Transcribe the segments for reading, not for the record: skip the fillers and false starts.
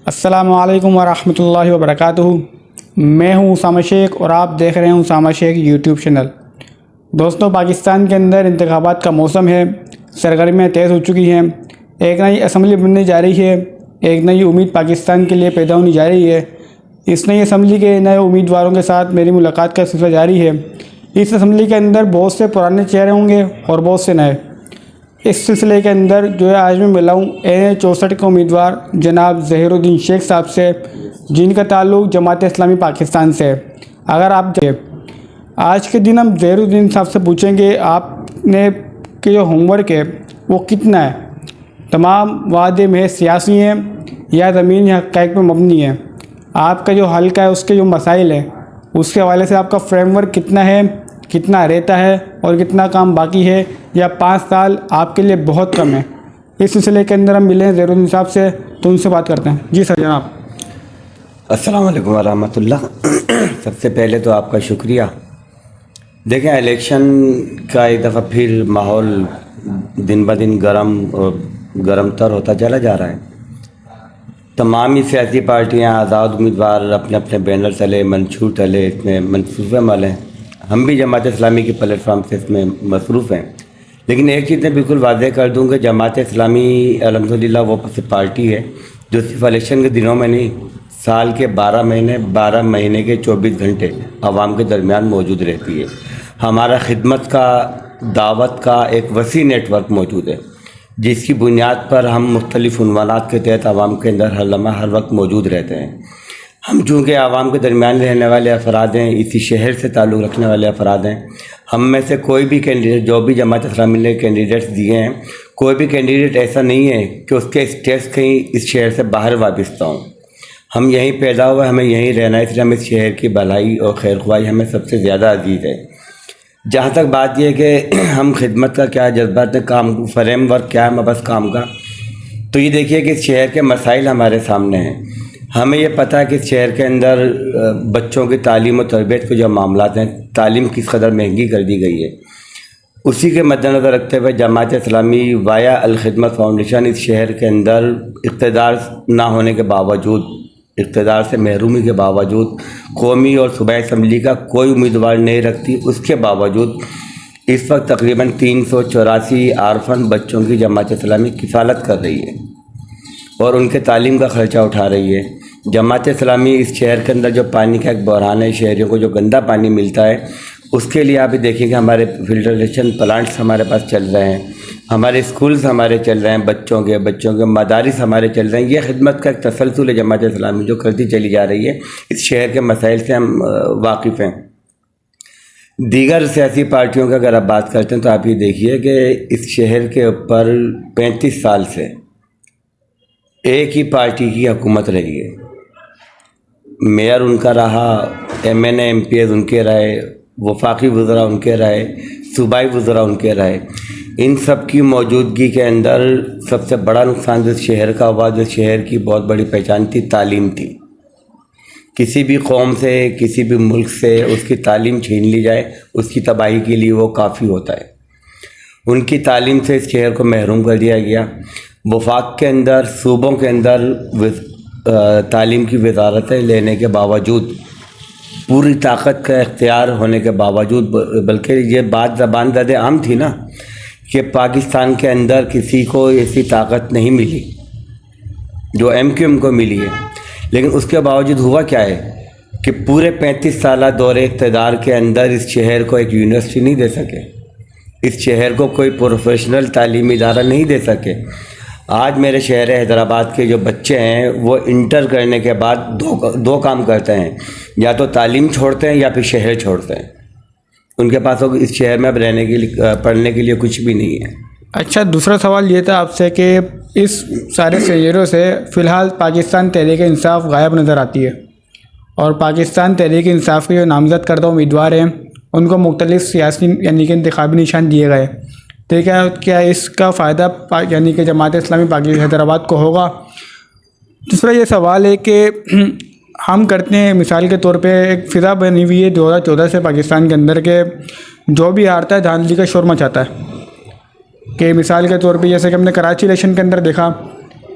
السلام علیکم ورحمۃ اللہ وبرکاتہ۔ میں ہوں اسامہ شیخ اور آپ دیکھ رہے ہیں اسامہ شیخ یوٹیوب چینل۔ دوستوں، پاکستان کے اندر انتخابات کا موسم ہے، سرگرمیاں تیز ہو چکی ہیں، ایک نئی اسمبلی بننے جا رہی ہے، ایک نئی امید پاکستان کے لیے پیدا ہونے جا رہی ہے۔ اس نئی اسمبلی کے نئے امیدواروں کے ساتھ میری ملاقات کا سلسلہ جاری ہے۔ اس اسمبلی کے اندر بہت سے پرانے چہرے ہوں گے اور بہت سے نئے۔ اس سلسلے کے اندر جو ہے آج میں ملا ہوں NA64 کے امیدوار جناب ظہیر الدین شیخ صاحب سے، جن کا تعلق جماعت اسلامی پاکستان سے ہے۔ اگر آپ آج کے دن ہم ظہیر الدین صاحب سے پوچھیں گے آپ نے کہ جو ہوم ورک ہے وہ کتنا ہے، تمام وعدے محض سیاسی ہیں یا زمین یا حقائق پر مبنی ہے، آپ کا جو حلقہ ہے اس کے جو مسائل ہیں اس کے حوالے سے آپ کا فریم ورک کتنا ہے، کتنا رہتا ہے اور کتنا کام باقی ہے، یا 5 سال آپ کے لیے بہت کم ہے۔ اس سلسلے کے اندر ہم ملے ہیں ظہیر الدین صاحب سے، تو ان سے بات کرتے ہیں۔ جی سر جناب۔ السلام علیکم ورحمۃ اللہ۔ سب سے پہلے تو آپ کا شکریہ۔ دیکھیں، الیکشن کا ایک دفعہ پھر ماحول دن بدن گرم تر ہوتا چلا جا رہا ہے۔ تمام ہی سیاسی پارٹیاں، آزاد امیدوار اپنے اپنے بینر تلے، منشور تلے اس میں منصوبے عمل ہیں۔ ہم بھی جماعت اسلامی کے پلیٹ فارم سے اس میں مصروف ہیں، لیکن ایک چیز میں بالکل واضح کر دوں کہ جماعت اسلامی الحمدللہ وہ پارٹی ہے جو صرف الیکشن کے دنوں میں نہیں، سال کے 12 مہینے کے 24 گھنٹے عوام کے درمیان موجود رہتی ہے۔ ہمارا خدمت کا، دعوت کا ایک وسیع نیٹ ورک موجود ہے، جس کی بنیاد پر ہم مختلف عنوانات کے تحت عوام کے اندر ہر لمحہ ہر وقت موجود رہتے ہیں۔ ہم چونکہ عوام کے درمیان رہنے والے افراد ہیں، اسی شہر سے تعلق رکھنے والے افراد ہیں، ہم میں سے کوئی بھی کینڈیڈیٹ، جو بھی جماعت اسلامی نے کینڈیڈیٹس دیے ہیں، کوئی بھی کینڈیڈیٹ ایسا نہیں ہے کہ اس کے اسٹیٹس کہیں اس شہر سے باہر وابستہ ہوں۔ ہم یہیں پیدا ہوئے، ہمیں یہیں رہنا ہے، اس لیے ہم اس شہر کی بھلائی اور خیر خواہی ہمیں سب سے زیادہ عزیز ہے۔ جہاں تک بات یہ کہ ہم خدمت کا کیا جذبات کام، فریم ورک کیا ہے مبس کام کا، تو یہ دیکھیے کہ اس شہر کے مسائل ہمارے سامنے ہیں۔ ہمیں یہ پتہ ہے کہ اس شہر کے اندر بچوں کی تعلیم و تربیت کے جو معاملات ہیں، تعلیم کس قدر مہنگی کر دی گئی ہے۔ اسی کے مد نظر رکھتے ہوئے جماعت اسلامی وایا الخدمت فاؤنڈیشن اس شہر کے اندر اقتدار نہ ہونے کے باوجود، اقتدار سے محرومی کے باوجود، قومی اور صوبائی اسمبلی کا کوئی امیدوار نہیں رکھتی، اس کے باوجود اس وقت تقریباً 384 آرفن بچوں کی جماعت اسلامی کفالت کر رہی ہے اور ان کے تعلیم کا خرچہ اٹھا رہی ہے۔ جماعت اسلامی اس شہر کے اندر جو پانی کا ایک بحران ہے، شہریوں کو جو گندا پانی ملتا ہے، اس کے لیے آپ دیکھیں کہ ہمارے فلٹریشن پلانٹس ہمارے پاس چل رہے ہیں، ہمارے اسکولز ہمارے چل رہے ہیں، بچوں کے مدارس ہمارے چل رہے ہیں۔ یہ خدمت کا ایک تسلسل ہے جماعت اسلامی جو کرتی چلی جا رہی ہے۔ اس شہر کے مسائل سے ہم واقف ہیں۔ دیگر سیاسی پارٹیوں کی اگر آپ بات کرتے ہیں تو آپ یہ دیکھیے کہ اس شہر کے اوپر 35 سال سے ایک ہی پارٹی کی حکومت رہی ہے۔ میئر ان کا رہا، MNA MPs ان کے رہے، وفاقی وزراء ان کے رہے، صوبائی وزراء ان کے رہے۔ ان سب کی موجودگی کے اندر سب سے بڑا نقصان جو شہر کا ہوا، جو شہر کی بہت بڑی پہچان تھی، تعلیم تھی۔ کسی بھی قوم سے، کسی بھی ملک سے اس کی تعلیم چھین لی جائے، اس کی تباہی کے لیے وہ کافی ہوتا ہے۔ ان کی تعلیم سے اس شہر کو محروم کر دیا گیا۔ وفاق کے اندر، صوبوں کے اندر تعلیم کی وزارتیں لینے کے باوجود، پوری طاقت کا اختیار ہونے کے باوجود، بلکہ یہ بات زبان زد عام تھی نا کہ پاکستان کے اندر کسی کو ایسی طاقت نہیں ملی جو MQM کو ملی ہے، لیکن اس کے باوجود ہوا کیا ہے کہ پورے 35 سالہ دور اقتدار کے اندر اس شہر کو ایک یونیورسٹی نہیں دے سکے، اس شہر کو کوئی پروفیشنل تعلیمی ادارہ نہیں دے سکے۔ آج میرے شہر حیدرآباد کے جو بچے ہیں وہ انٹر کرنے کے بعد دو کام کرتے ہیں، یا تو تعلیم چھوڑتے ہیں یا پھر شہر چھوڑتے ہیں۔ ان کے پاس اس شہر میں اب رہنے کے لیے، پڑھنے کے لیے کچھ بھی نہیں ہے۔ اچھا، دوسرا سوال یہ تھا آپ سے کہ اس سارے سیاروں سے فی الحال پاکستان تحریک انصاف غائب نظر آتی ہے، اور پاکستان تحریک انصاف کے جو نامزد کردہ امیدوار ہیں ان کو مختلف سیاسی یعنی کہ انتخابی نشان دیے گئے، تو کیا اس کا فائدہ یعنی کہ جماعت اسلامی حیدرآباد کو ہوگا؟ دوسرا یہ سوال ہے کہ ہم کرتے ہیں، مثال کے طور پہ ایک فضا بنی ہوئی ہے 2014 سے پاکستان کے اندر کہ جو بھی ہارتا ہے دھاندلی کا شور مچاتا ہے، کہ مثال کے طور پہ جیسے کہ ہم نے کراچی الیکشن کے اندر دیکھا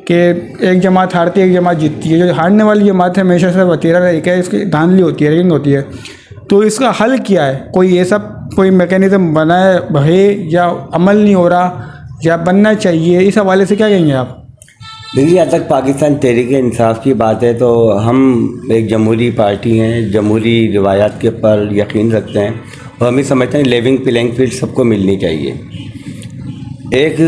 کہ ایک جماعت ہارتی ہے ایک جماعت جیتتی ہے. جو ہارنے والی جماعت ہے ہمیشہ سے وتیرا رہی ہے, اس کی دھاندلی ہوتی ہے, ریگنگ ہوتی ہے. تو اس کا حل کیا ہے؟ کوئی یہ سب کوئی میکینزم بنائے ہے یا عمل نہیں ہو رہا یا بننا چاہیے؟ اس حوالے سے کیا کہیں گے آپ؟ دیکھیے, جہاں تک پاکستان تحریک انصاف کی بات ہے تو ہم ایک جمہوری پارٹی ہیں, جمہوری روایات کے پر یقین رکھتے ہیں اور ہم یہ سمجھتے ہیں لیونگ پلینگ فیلڈ سب کو ملنی چاہیے. ایک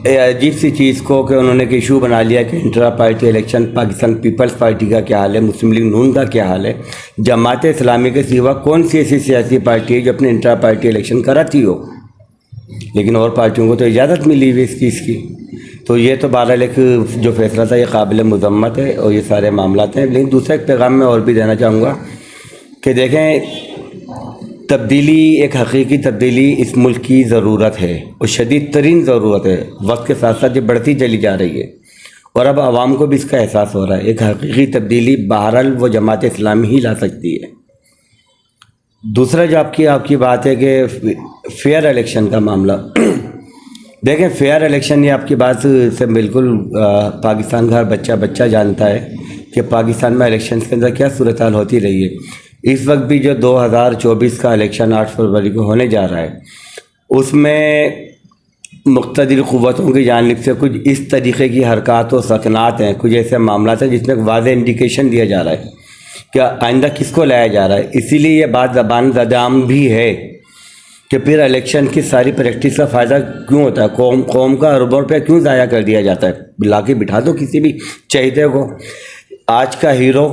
عجیب سی چیز کو کہ انہوں نے ایک ایشو بنا لیا کہ intra party election Pakistan Peoples Party کا کیا حال ہے, مسلم لیگ نون کا کیا حال ہے, جماعت اسلامی کے سوا کون سی ایسی سیاسی پارٹی ہے جو اپنے انٹرا پارٹی الیکشن کراتی ہو, لیکن اور پارٹیوں کو تو اجازت ملی ہوئی اس چیز کی. تو یہ تو بہرحال ایک جو فیصلہ تھا یہ قابل مذمت ہے اور یہ سارے معاملات ہیں. لیکن دوسرا ایک پیغام میں اور بھی دینا چاہوں گا کہ دیکھیں, تبدیلی, ایک حقیقی تبدیلی اس ملک کی ضرورت ہے اور شدید ترین ضرورت ہے. وقت کے ساتھ ساتھ یہ بڑھتی چلی جا رہی ہے اور اب عوام کو بھی اس کا احساس ہو رہا ہے. ایک حقیقی تبدیلی بہرحال وہ جماعت اسلامی ہی لا سکتی ہے. دوسرا جو آپ کی بات ہے کہ فیئر الیکشن کا معاملہ, دیکھیں فیئر الیکشن, یہ آپ کی بات سے بالکل پاکستان کا ہر بچہ جانتا ہے کہ پاکستان میں الیکشنز کے اندر کیا صورتحال ہوتی رہی ہے. اس وقت بھی جو 2024 کا الیکشن 8 فروری کو ہونے جا رہا ہے, اس میں مقتدر قوتوں کی جانب سے کچھ اس طریقے کی حرکات و سکنات ہیں, کچھ ایسے معاملات ہیں جس میں ایک واضح انڈیکیشن دیا جا رہا ہے کہ آئندہ کس کو لایا جا رہا ہے. اسی لیے یہ بات زبان زدام بھی ہے کہ پھر الیکشن کی ساری پریکٹس کا فائدہ کیوں ہوتا ہے, قوم کا اربوں روپیہ کیوں ضائع کر دیا جاتا ہے. لا کے بٹھا دو کسی بھی چہیتے کو, آج کا ہیرو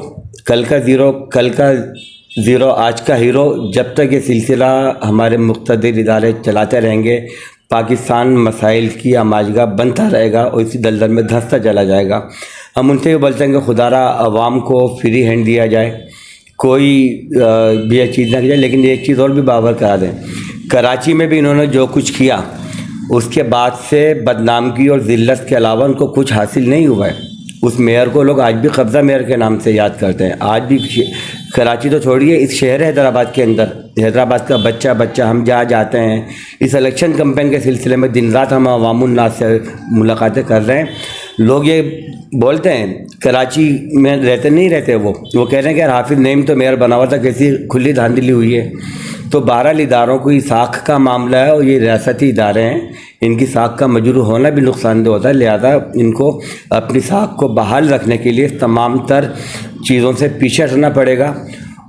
کل کا زیرو, کل کا زیرو آج کا ہیرو. جب تک یہ سلسلہ ہمارے مقتدر ادارے چلاتے رہیں گے, پاکستان مسائل کی آماجگاہ بنتا رہے گا اور اسی دلدل میں دھنستا چلا جائے گا. ہم ان سے بھی بولتے ہیں کہ خدا را عوام کو فری ہینڈ دیا جائے, کوئی بھی یہ چیز نہ کی جائے. لیکن ایک چیز اور بھی باور کرا دیں, کراچی میں بھی انہوں نے جو کچھ کیا اس کے بعد سے بدنامگی اور ذلت کے علاوہ ان کو کچھ حاصل نہیں ہوا ہے. اس میئر کو لوگ آج بھی قبضہ میئر کے نام سے یاد کرتے ہیں. آج بھی کراچی تو چھوڑیے, اس شہر حیدرآباد کے اندر, حیدرآباد کا بچہ ہم جہاں جاتے ہیں اس الیکشن کمپین کے سلسلے میں دن رات ہم عوام الناس سے ملاقاتیں کر رہے ہیں. لوگ یہ بولتے ہیں کراچی میں نہیں رہتے, وہ کہہ رہے ہیں کہ یار حافظ نعیم تو میئر بنا ہوا تھا, کیسی کھلی دھاندلی ہوئی ہے. تو 12 اداروں کو یہ ساکھ کا معاملہ ہے اور یہ ریاستی ادارے ہیں, ان کی ساکھ کا مجروح ہونا بھی نقصان دہ ہوتا ہے. لہذا ان کو اپنی ساکھ کو بحال رکھنے کے لیے تمام تر چیزوں سے پیچھے ہٹنا پڑے گا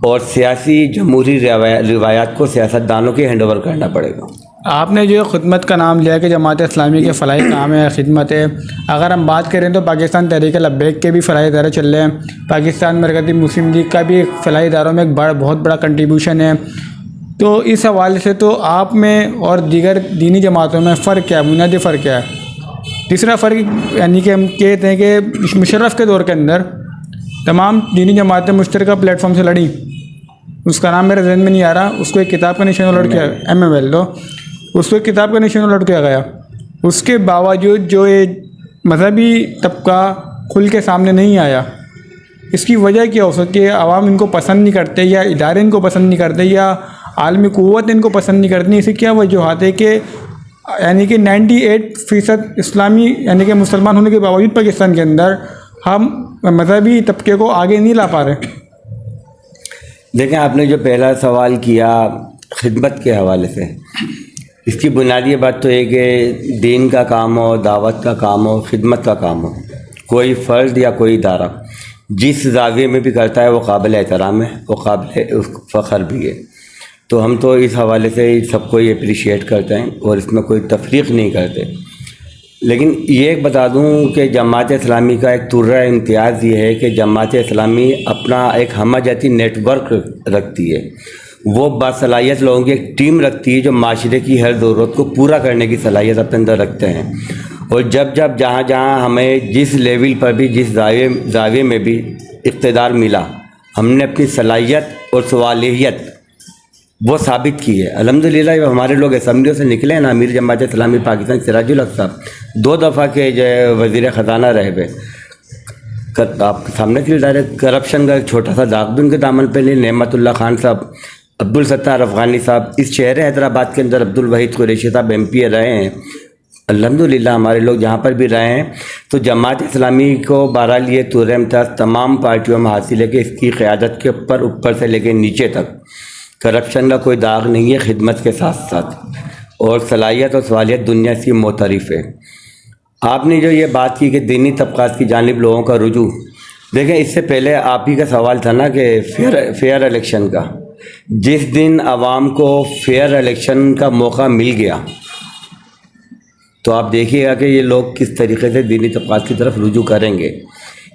اور سیاسی جمہوری روایات کو سیاستدانوں کے ہینڈ اوور کرنا پڑے گا. آپ نے جو خدمت کا نام لیا کہ جماعت اسلامی کے فلاحی کام ہے, خدمت ہے. اگر ہم بات کریں تو پاکستان تحریک لبیک کے بھی فلاحی ادارے چل رہے ہیں, پاکستان مرکزی مسلم لیگ کا بھی ایک فلاحی اداروں میں ایک بہت بڑا کنٹریبیوشن ہے. تو اس حوالے سے تو آپ میں اور دیگر دینی جماعتوں میں فرق کیا ہے, بنیادی فرق کیا ہے؟ تیسرا فرق یعنی کہ ہم کہتے ہیں کہ مشرف کے دور کے اندر تمام دینی جماعتیں مشترکہ پلیٹ فارم سے لڑیں, اس کا نام میرے ذہن میں نہیں آ رہا, اس کو ایک کتاب کا نشان الٹ کیا, MML, تو اس کو ایک کتاب کا نشان الٹ کیا گیا. اس کے باوجود جو یہ مذہبی طبقہ کھل کے سامنے نہیں آیا, اس کی وجہ کیا ہو سکتی ہے؟ عوام ان کو پسند نہیں کرتے, یا ادارے ان کو پسند نہیں کرتے, یا عالمی قوت ان کو پسند نہیں کرتی؟ اسی کیا وجوہات ہے کہ یعنی کہ 98% اسلامی یعنی کہ مسلمان ہونے کے باوجود پاکستان کے اندر ہم مذہبی طبقے کو آگے نہیں لا پا رہے؟ دیکھیں, آپ نے جو پہلا سوال کیا خدمت کے حوالے سے, اس کی بنیادی بات تو یہ کہ دین کا کام ہو, دعوت کا کام ہو, خدمت کا کام ہو, کوئی فرد یا کوئی ادارہ جس زاویے میں بھی کرتا ہے وہ قابل احترام ہے, وہ قابل فخر بھی ہے. تو ہم تو اس حوالے سے سب کو یہ اپریشیٹ کرتے ہیں اور اس میں کوئی تفریق نہیں کرتے. لیکن یہ ایک بتا دوں کہ جماعت اسلامی کا ایک طرہ امتیاز یہ ہے کہ جماعت اسلامی اپنا ایک ہمہ جاتی نیٹ ورک رکھتی ہے. وہ باصلاحیت لوگوں کی ایک ٹیم رکھتی ہے جو معاشرے کی ہر ضرورت کو پورا کرنے کی صلاحیت اپنے اندر رکھتے ہیں. اور جب جہاں ہمیں جس لیول پر بھی جس زاویے میں بھی اقتدار ملا, ہم نے اپنی صلاحیت اور صالحیت وہ ثابت کی ہے. الحمدللہ جب ہمارے لوگ اسمبلیوں سے نکلے ہیں نا, امیر جماعت اسلامی پاکستان سراج الحق صاحب 2 دفعہ کے جو وزیر خزانہ رہے ہوئے, آپ کے سامنے کی ڈائریکٹ کرپشن کا ایک چھوٹا سا داغ بھی ان کے دامن پہ نہیں. نعمت اللہ خان صاحب, عبدالستار افغانی صاحب, اس شہر حیدرآباد کے اندر عبدالوحید قریشی صاحب MP رہے ہیں, الحمدللہ ہمارے لوگ جہاں پر بھی رہے ہیں تو جماعت اسلامی کو بہرحال یہ طور امتیاز تمام پارٹیوں میں حاصل ہے کہ اس کی قیادت کے اوپر سے لے کے نیچے تک کرپشن کا کوئی داغ نہیں ہے، خدمت کے ساتھ ساتھ، اور صلاحیت اور صلاحیت دنیا کی معترف ہے۔ آپ نے جو یہ بات کی کہ دینی طبقات کی جانب لوگوں کا رجوع، دیکھیں اس سے پہلے آپ ہی کا سوال تھا نا کہ فیئر الیکشن کا، جس دن عوام کو فیئر الیکشن کا موقع مل گیا تو آپ دیکھیے گا کہ یہ لوگ کس طریقے سے دینی طبقات کی طرف رجوع کریں گے۔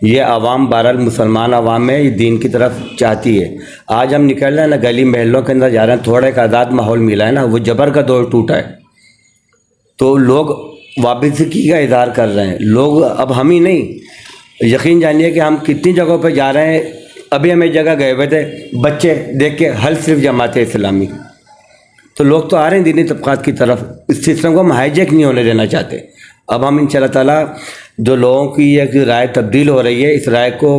یہ عوام بہرحال مسلمان عوام ہے، یہ دین کی طرف چاہتی ہے۔ آج ہم نکل رہے ہیں نا، گلی محلوں کے اندر جا رہے ہیں، تھوڑا ایک آزاد ماحول ملا ہے نا، وہ جبر کا دور ٹوٹا ہے تو لوگ وابستگی کا اظہار کر رہے ہیں۔ لوگ اب ہم ہی نہیں، یقین جانیے کہ ہم کتنی جگہوں پہ جا رہے ہیں، ابھی ہم ایک جگہ گئے ہوئے تھے، بچے دیکھ کے حل صرف جماعت اسلامی، تو لوگ تو آ رہے ہیں دینی طبقات کی طرف۔ اس سسٹم کو ہم ہائیجیک نہیں ہونے دینا چاہتے۔ اب ہم انشاءاللہ تعالیٰ جو لوگوں کی ایک رائے تبدیل ہو رہی ہے، اس رائے کو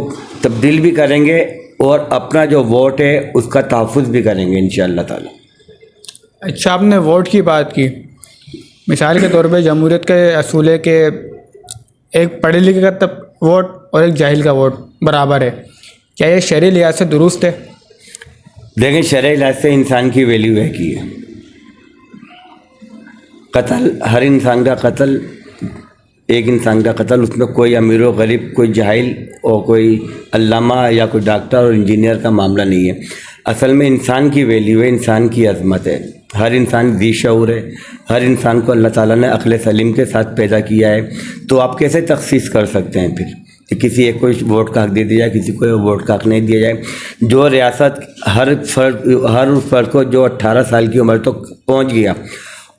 تبدیل بھی کریں گے اور اپنا جو ووٹ ہے اس کا تحفظ بھی کریں گے انشاءاللہ تعالیٰ۔ اچھا، آپ نے ووٹ کی بات کی، مثال کے طور پہ جمہوریت کے اصول ہے کہ ایک پڑھے لکھے کا ووٹ اور ایک جاہل کا ووٹ برابر ہے، کیا یہ شرعی لحاظ سے درست ہے؟ دیکھیں شرعی لحاظ سے انسان کی ویلیو ہے کی ہے، قتل، ہر انسان کا قتل، ایک انسان کا قتل، اس میں کوئی امیر و غریب، کوئی جاہل اور کوئی علامہ یا کوئی ڈاکٹر اور انجینئر کا معاملہ نہیں ہے۔ اصل میں انسان کی ویلیو ہے، انسان کی عظمت ہے، ہر انسان ذی شعور ہے، ہر انسان کو اللہ تعالیٰ نے عقل سلیم کے ساتھ پیدا کیا ہے۔ تو آپ کیسے تخصیص کر سکتے ہیں پھر کہ کسی ایک کو ووٹ کا حق دے دیا جائے، کسی کو ووٹ کا حق نہیں دیا جائے؟ جو ریاست ہر فرد کو جو 18 سال کی عمر تک پہنچ گیا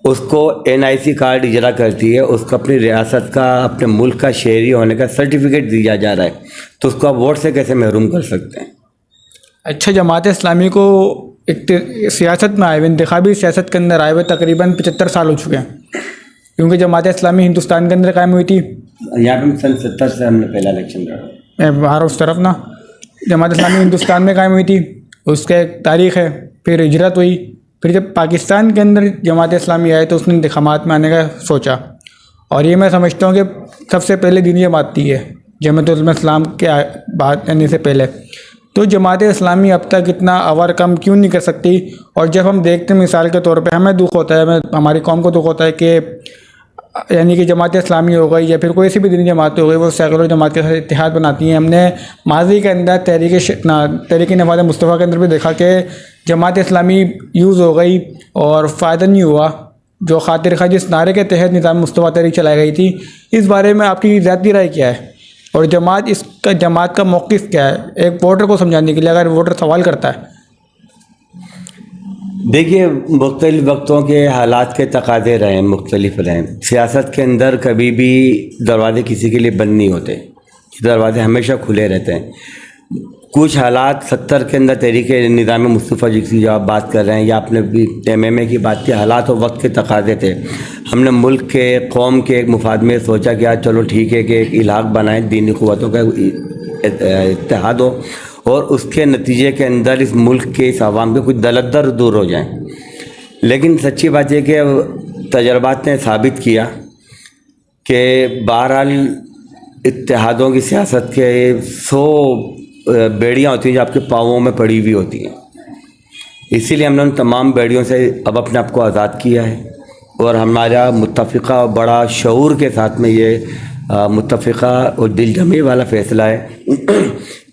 اس کو NIC کارڈ اجرا کرتی ہے، اس کو اپنی ریاست کا، اپنے ملک کا شہری ہونے کا سرٹیفکیٹ دیا جا رہا ہے، تو اس کو آپ ووٹ سے کیسے محروم کر سکتے ہیں؟ اچھا، جماعت اسلامی کو سیاست میں آئے ہوئے، انتخابی سیاست کے اندر آئے ہوئے تقریباً 75 سال ہو چکے ہیں، کیونکہ جماعت اسلامی ہندوستان کے اندر قائم ہوئی تھی۔ یہاں پہ سن 70 سے ہم نے پہلا الیکشن لڑا۔ میں باہر اس طرف نا، جماعت اسلامی ہندوستان میں قائم ہوئی تھی، اس کا ایک تاریخ ہے، پھر ہجرت ہوئی، پھر جب پاکستان کے اندر جماعت اسلامی آئے تو اس نے انتخابات میں آنے کا سوچا، اور یہ میں سمجھتا ہوں کہ سب سے پہلے دینی جماعت تھی ہے جماعت اسلام کے بعد آنے سے پہلے۔ تو جماعت اسلامی اب تک اتنا اوور کم کیوں نہیں کر سکتی؟ اور جب ہم دیکھتے ہیں مثال کے طور پہ ہمیں دکھ ہوتا ہے، ہماری قوم کو دکھ ہوتا ہے کہ یعنی کہ جماعت اسلامی ہو گئی یا پھر کوئی سی بھی دینی جماعت ہو گئی، وہ سیکولر جماعت کے ساتھ اتحاد بناتی ہیں۔ ہم نے ماضی کے اندر تحریک نہضت مصطفیٰ کے اندر بھی دیکھا کہ جماعت اسلامی یوز ہو گئی اور فائدہ نہیں ہوا، جو خاطر خواہ جس نعرے کے تحت نظام مصطفیٰ تحریک چلائی گئی تھی۔ اس بارے میں آپ کی ذاتی رائے کیا ہے، اور جماعت کا موقف کیا ہے ایک ووٹر کو سمجھانے کے لیے، اگر ووٹر سوال کرتا ہے؟ دیکھیے مختلف وقتوں کے حالات کے تقاضے رہیں، مختلف رہیں۔ سیاست کے اندر کبھی بھی دروازے کسی کے لیے بند نہیں ہوتے، دروازے ہمیشہ کھلے رہتے ہیں۔ کچھ حالات 70 کے اندر تحریک نظام مصطفیٰ جس کی جو آپ بات کر رہے ہیں، یا آپ نے بھی MMA کی بات کی، حالات و وقت کے تقاضے تھے۔ ہم نے ملک کے، قوم کے ایک مفاد میں سوچا کہ آج چلو ٹھیک ہے کہ ایک الحاق بنائیں، دینی قوتوں کا اتحاد ہو، اور اس کے نتیجے کے اندر اس ملک کے، اس عوام کے کچھ دلدر دور ہو جائیں۔ لیکن سچی بات یہ کہ تجربات نے ثابت کیا کہ بہرحال اتحادوں کی سیاست کے 100 بیڑیاں ہوتی ہیں جو آپ کے پاؤں میں پڑی ہوئی ہوتی ہیں۔ اسی لیے ہم نے ان تمام بیڑیوں سے اب اپنے آپ کو آزاد کیا ہے، اور ہمارا متفقہ بڑا شعور کے ساتھ میں یہ متفقہ اور دل جمعی والا فیصلہ ہے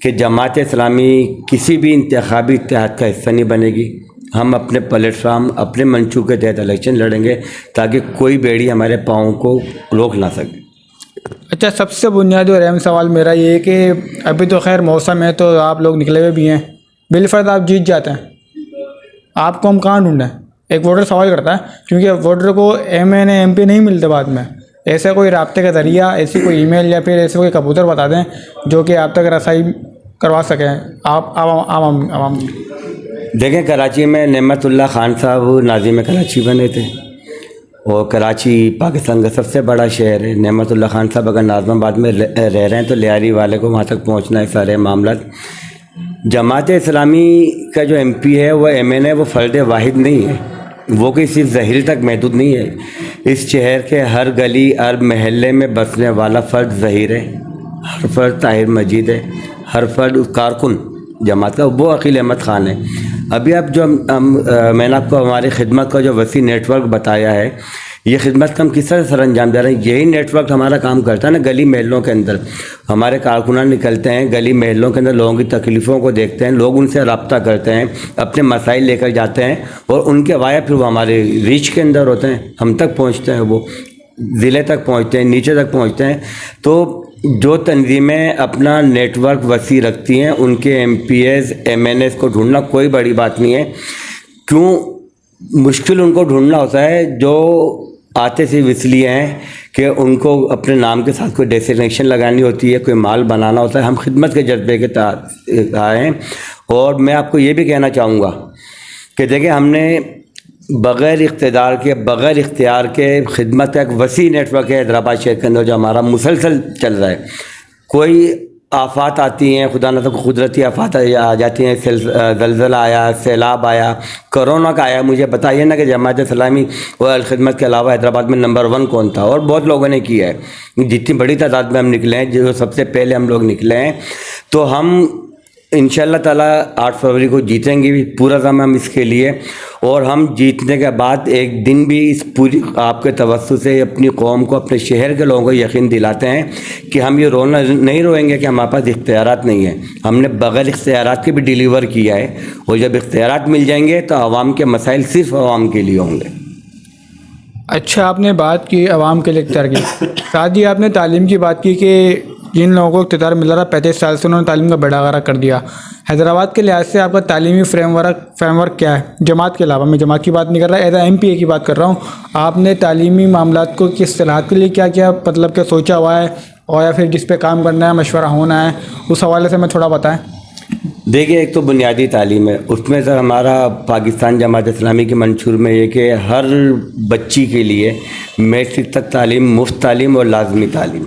کہ جماعت اسلامی کسی بھی انتخابی اتحاد کا حصہ نہیں بنے گی۔ ہم اپنے پلیٹ فارم، اپنے منشور کے تحت الیکشن لڑیں گے تاکہ کوئی بیڑی ہمارے پاؤں کو روک نہ سکے۔ اچھا، سب سے بنیادی اور اہم سوال میرا یہ ہے کہ ابھی تو خیر موسم ہے تو آپ لوگ نکلے ہوئے بھی ہیں، بالفرض آپ جیت جاتے ہیں، آپ کو ہم کہاں ڈھونڈیں؟ ایک ووٹر سوال کرتا ہے، کیونکہ ووٹر کو MNA MP نہیں ملتے بعد میں، ایسا کوئی رابطے کا ذریعہ، ایسی کوئی ای میل یا پھر ایسے کوئی کبوتر بتا دیں جو کہ آپ تک رسائی کروا سکیں آپ عوام کی۔ دیکھیں کراچی میں نعمت اللہ خان صاحب ناظم کراچی بنے تھے، اور کراچی پاکستان کا سب سے بڑا شہر ہے۔ نعمت اللہ خان صاحب اگر ناظم آباد میں رہ رہے ہیں تو لیاری والے کو وہاں تک پہنچنا ہے سارے معاملات۔ جماعت اسلامی کا جو MP ہے وہ MNA، وہ فرد واحد نہیں ہے، وہ کہ صرف ظہیر تک محدود نہیں ہے۔ اس شہر کے ہر گلی ہر محلے میں بسنے والا فرد ظہیر ہے، ہر فرد طاہر مجید ہے، ہر فرد کارکن جماعت کا وہ عقیل احمد خان ہے۔ ابھی اب جو میں نے آپ کو ہماری خدمت کا جو وسیع نیٹ ورک بتایا ہے، یہ خدمت کا ہم کس طرح سر انجام دے رہے ہیں، یہی نیٹ ورک ہمارا کام کرتا ہے نا۔ گلی محلوں کے اندر ہمارے کارکنان نکلتے ہیں، گلی محلوں کے اندر لوگوں کی تکلیفوں کو دیکھتے ہیں، لوگ ان سے رابطہ کرتے ہیں، اپنے مسائل لے کر جاتے ہیں، اور ان کے وائر پھر وہ ہمارے ریچ کے اندر ہوتے ہیں، ہم تک پہنچتے ہیں، وہ ضلع تک پہنچتے ہیں، نیچے تک پہنچتے ہیں۔ تو جو تنظیمیں اپنا نیٹ ورک وسیع رکھتی ہیں، ان کے M P As M N As کو ڈھونڈنا کوئی بڑی بات نہیں ہے۔ کیوں مشکل ان کو ڈھونڈنا ہوتا ہے؟ جو آتے صرف اس لیے ہیں کہ ان کو اپنے نام کے ساتھ کوئی ڈیسٹینیشن لگانی ہوتی ہے، کوئی مال بنانا ہوتا ہے۔ ہم خدمت کے جذبے کے تحت آئے ہیں، اور میں آپ کو یہ بھی کہنا چاہوں گا کہ دیکھیں، ہم نے بغیر اقتدار کے، بغیر اختیار کے خدمت کا ایک وسیع نیٹ ورک ہے حیدرآباد شہر کے اندر، جو ہمارا مسلسل چل رہا ہے۔ کوئی آفات آتی ہیں، خدا نہ کرے قدرتی آفات آ جاتی ہیں، زلزلہ آیا، سیلاب آیا، کرونا کا آیا، مجھے بتائیے نا کہ جماعت اسلامی اور الخدمت کے علاوہ حیدرآباد میں نمبر 1 کون تھا؟ اور بہت لوگوں نے کیا ہے، جتنی بڑی تعداد میں ہم نکلے ہیں، جو سب سے پہلے ہم لوگ نکلے ہیں۔ تو ہم انشاءاللہ تعالیٰ 8 فروری کو جیتیں گے بھی، پورا دم ہم اس کے لیے، اور ہم جیتنے کے بعد ایک دن بھی اس پوری آپ کے توسط سے اپنی قوم کو، اپنے شہر کے لوگوں کو یقین دلاتے ہیں کہ ہم یہ رونا نہیں روئیں گے کہ ہمارے پاس اختیارات نہیں ہیں۔ ہم نے بغیر اختیارات کے بھی ڈیلیور کیا ہے، اور جب اختیارات مل جائیں گے تو عوام کے مسائل صرف عوام کے لیے ہوں گے۔ اچھا، آپ نے بات کی عوام کے لیے اختیار کی، ساتھ ہی آپ نے تعلیم کی بات کی کہ جن لوگوں کو اقتدار مل رہا 35 سال سے، انہوں نے تعلیم کا بیڑا غرق کر دیا۔ حیدرآباد کے لحاظ سے آپ کا تعلیمی فریم ورک کیا ہے؟ جماعت کے علاوہ، میں جماعت کی بات نہیں کر رہا، ایز اے ایم پی اے کی بات کر رہا ہوں۔ آپ نے تعلیمی معاملات کو کس صلاحیت کے لیے کیا کیا مطلب کہ سوچا ہوا ہے، اور یا پھر جس پہ کام کرنا ہے، مشورہ ہونا ہے، اس حوالے سے میں تھوڑا بتائیں۔ دیکھیے، ایک تو بنیادی تعلیم ہے، اس میں سر ہمارا پاکستان جماعت اسلامی کے منشور میں یہ کہ ہر بچی کے لیے میٹرک تک تعلیم، مفت تعلیم اور لازمی تعلیم،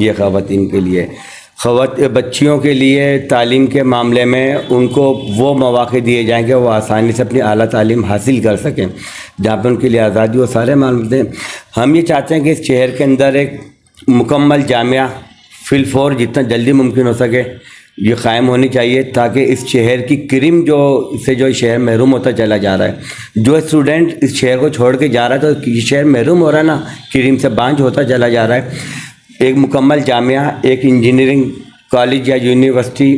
یہ خواتین کے لیے۔ بچیوں کے لیے تعلیم کے معاملے میں ان کو وہ مواقع دیے جائیں کہ وہ آسانی سے اپنی اعلیٰ تعلیم حاصل کر سکیں، جہاں پہ ان کے لیے آزادی و سارے معاملے ہیں۔ ہم یہ چاہتے ہیں کہ اس شہر کے اندر ایک مکمل جامعہ فی الفور جتنا جلدی ممکن ہو سکے یہ قائم ہونی چاہیے، تاکہ اس شہر کی کریم جو شہر محروم ہوتا چلا جا رہا ہے، جو اسٹوڈنٹ اس شہر کو چھوڑ کے جا رہا ہے تو یہ شہر محروم ہو رہا ہے نا، کریم سے بانجھ ہوتا چلا جا رہا ہے۔ ایک مکمل جامعہ، ایک انجینئرنگ کالج یا یونیورسٹی،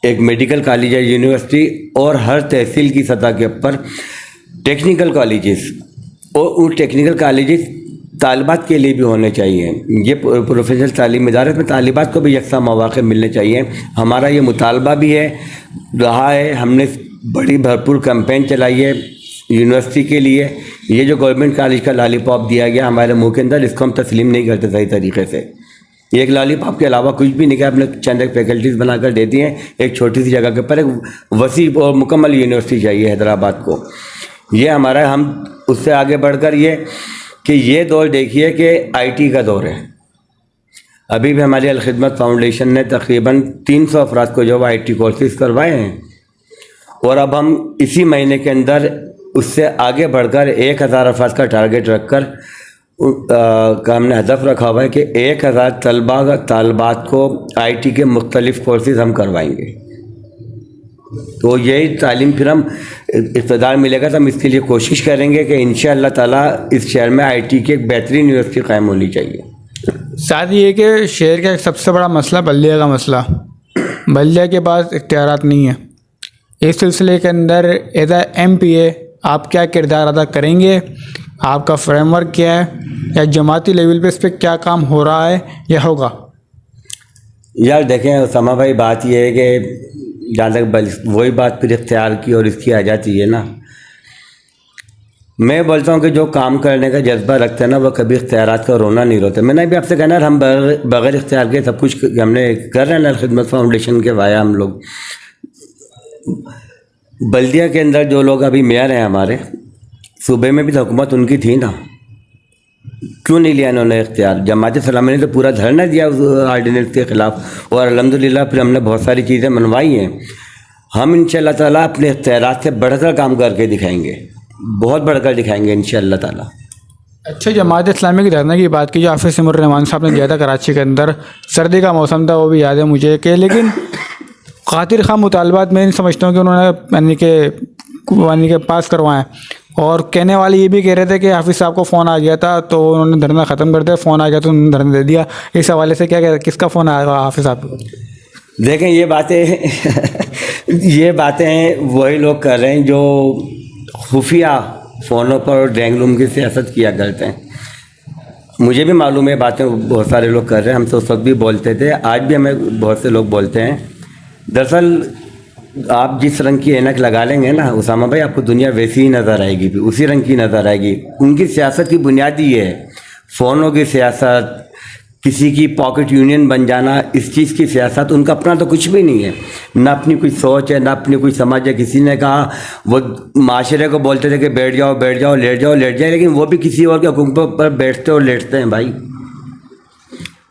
ایک میڈیکل کالج یا یونیورسٹی، اور ہر تحصیل کی سطح کے اوپر ٹیکنیکل کالجز، اور ان ٹیکنیکل کالجز طالبات کے لیے بھی ہونے چاہیے۔ یہ پروفیشنل تعلیم ادارے میں طالبات کو بھی یکساں مواقع ملنے چاہیے۔ ہمارا یہ مطالبہ بھی ہے، رہا ہے، ہم نے بڑی بھرپور کیمپین چلائی ہے یونیورسٹی کے لیے۔ یہ جو گورنمنٹ کالج کا لالی پاپ دیا گیا ہمارے منہ کے اندر، اس کو ہم تسلیم نہیں کرتے صحیح طریقے سے۔ ایک لالی پاپ کے علاوہ کچھ بھی نہیں کیا، ہم نے چند ایک فیکلٹیز بنا کر دے دی ہیں۔ ایک چھوٹی سی جگہ کے اوپر ایک وسیع اور مکمل یونیورسٹی چاہیے حیدرآباد کو۔ یہ ہمارا، ہم اس سے آگے بڑھ کر یہ کہ یہ دور دیکھیے کہ آئی ٹی کا دور ہے۔ ابھی بھی ہماری الخدمت فاؤنڈیشن نے تقریباً 300 افراد کو جو آئی ٹی کورسز کروائے ہیں، اور اب ہم اسی مہینے کے اندر اس سے آگے بڑھ کر 1000 افراد کا ٹارگیٹ رکھ کر کا ہم نے ہدف رکھا ہوا ہے کہ 1000 طالبات کو آئی ٹی کے مختلف کورسز ہم کروائیں گے۔ تو یہی تعلیم پھر ہم اقتدار ملے گا تو ہم اس کے لیے کوشش کریں گے کہ انشاءاللہ تعالیٰ اس شہر میں آئی ٹی کی ایک بہترین یونیورسٹی قائم ہونی چاہیے۔ ساتھ یہ کہ شہر کا ایک سب سے بڑا مسئلہ بلدیہ کا مسئلہ، بلدیہ کے پاس اختیارات نہیں ہیں۔ اس سلسلے کے اندر ایز اے ایم پی اے آپ کیا کردار ادا کریں گے؟ آپ کا فریم ورک کیا ہے، یا جماعتی لیول پہ اس پہ کیا کام ہو رہا ہے یا ہوگا؟ یار دیکھیں اسامہ بھائی، بات یہ ہے کہ جہاں تک وہی بات پھر اختیار کی اور اس کی آ جاتی ہے نا، میں بولتا ہوں کہ جو کام کرنے کا جذبہ رکھتے ہیں نا، وہ کبھی اختیارات کا رونا نہیں روتے۔ میں نے بھی آپ سے کہنا ہے، ہم بغیر اختیار کے سب کچھ ہم نے کر رہے ہیں نا، خدمت فاؤنڈیشن کے وایا ہم لوگ۔ بلدیہ کے اندر جو لوگ ابھی میئر ہیں ہمارے صوبے میں، بھی تو حکومت ان کی تھی نا، کیوں نہیں لیا انہوں نے اختیار؟ جماعت اسلامی نے تو پورا دھرنا دیا اس آرڈیننس کے خلاف، اور الحمدللہ پھر ہم نے بہت ساری چیزیں منوائی ہیں۔ ہم انشاءاللہ تعالیٰ اپنے اختیارات سے بڑھ کر کام کر کے دکھائیں گے، بہت بڑھ کر دکھائیں گے انشاءاللہ تعالیٰ۔ اچھا، جماعت اسلامی کی دھرنے کی بات کی جو حافظ سمر الرحمان صاحب نے دیا تھا کراچی کے اندر، سردی کا موسم تھا وہ بھی یاد ہے مجھے کہ، لیکن خاطر خواہ مطالبات میں نہیں سمجھتا ہوں کہ انہوں نے کہ پاس کروائیں، اور کہنے والے یہ بھی کہہ رہے تھے کہ حافظ صاحب کو فون آ گیا تھا تو انہوں نے دھرنا ختم کر دیا، فون آ گیا تو انہوں نے دھرنا دے دیا۔ اس حوالے سے کیا کہہ کس کا فون آیا حافظ صاحب کو؟ دیکھیں یہ باتیں وہی لوگ کر رہے ہیں جو خفیہ فونوں پر ڈرائنگ روم کی سیاست کیا کرتے ہیں۔ مجھے بھی معلوم ہے باتیں بہت سارے لوگ کر رہے ہیں، ہم تو اس وقت بھی بولتے تھے، آج بھی ہمیں بہت سے لوگ بولتے ہیں۔ دراصل آپ جس رنگ کی اینک لگا لیں گے نا اسامہ بھائی، آپ کو دنیا ویسی ہی نظر آئے گی، اسی رنگ کی نظر آئے گی۔ ان کی سیاست کی بنیاد یہ ہے، فونوں کی سیاست، کسی کی پاکٹ یونین بن جانا، اس چیز کی سیاست۔ ان کا اپنا تو کچھ بھی نہیں ہے، نہ اپنی کوئی سوچ ہے، نہ اپنی کوئی سمجھ ہے۔ کسی نے کہا وہ معاشرے کو بولتے تھے کہ بیٹھ جاؤ بیٹھ جاؤ، لیٹ جاؤ لیٹ جائے، لیکن وہ بھی کسی اور کے حکم پر بیٹھتے اور لیٹتے ہیں بھائی۔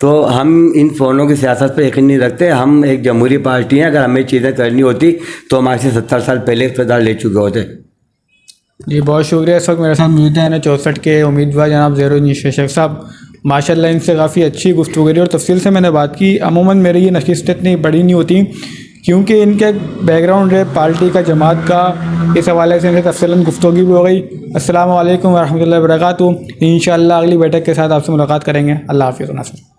تو ہم ان فونوں کی سیاست پہ یقین نہیں رکھتے۔ ہم ایک جمہوری پارٹی ہیں، اگر ہمیں چیزیں کرنی ہوتی تو ہم آج سے 70 سال پہلے اقتدار لے چکے ہوتے۔ جی بہت شکریہ۔ اس وقت میرے ساتھ موجود ہیں 64 کے امیدوار جناب زہیر الدین شیخ صاحب۔ ماشاء اللہ ان سے کافی اچھی گفتگو کری اور تفصیل سے میں نے بات کی۔ عموماً میری یہ نشستیں اتنی بڑی نہیں ہوتی کیونکہ ان کے بیک گراؤنڈ ہے پارٹی کا، جماعت کا، اس حوالے سے ان سے تفصیلاً گفتگو بھی ہو گئی۔ السلام علیکم ورحمۃ اللہ وبرکاتہ۔ انشاءاللہ اگلی بیٹھک کے ساتھ آپ سے ملاقات کریں گے۔ اللہ حافظ ناصر۔